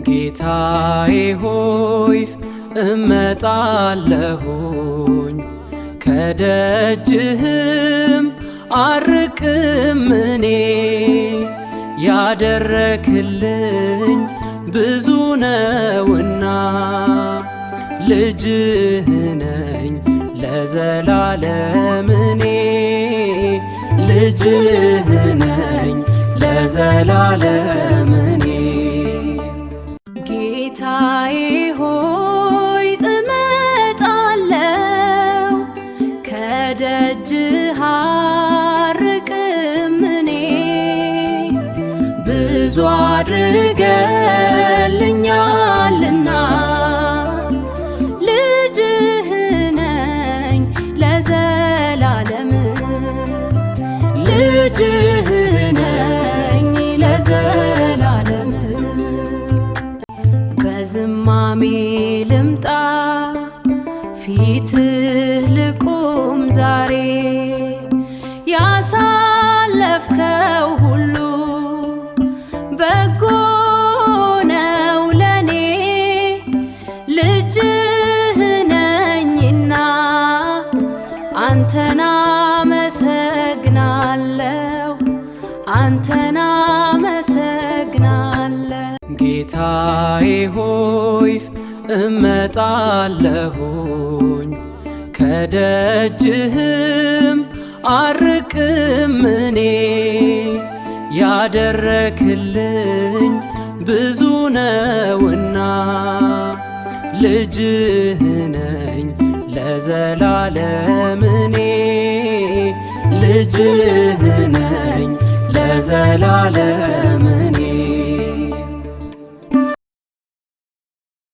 ጌታዬ ሆይ እመጣለሁኝ ከደጅህም አርቅም እኔ ያደረክልኝ ብዙ ነውና ልጅህ ነኝ ለዘላለም እኔ ልጅህ ነኝ ለዘላለም እኔ ጌታዬ ሆይ እመጣለሁ ከደጅህ አርቅም እኔ ብዙ አድርገልኛልና ልጅህ ነኝ ለዘላለም ልጅህ ነኝ ለዘላለም በዝማሜ ልምጣ ፊትህ ልቁም ዛሬ ያሳለፍከው ሁሉ በጎ ነው ለኔ ልጅህ ነኝና አንተን አመሰግናለሁ አንተን አመሰግናለሁ። ጌታዬ ሆይ እመጣለሁኝ ከደጅህም አርቅም እኔ ያደረክልኝ ብዙ ነውና ልጅህ ነኝ ለዘላለም እኔ ልጅህ ነኝ ለዘላለም እኔ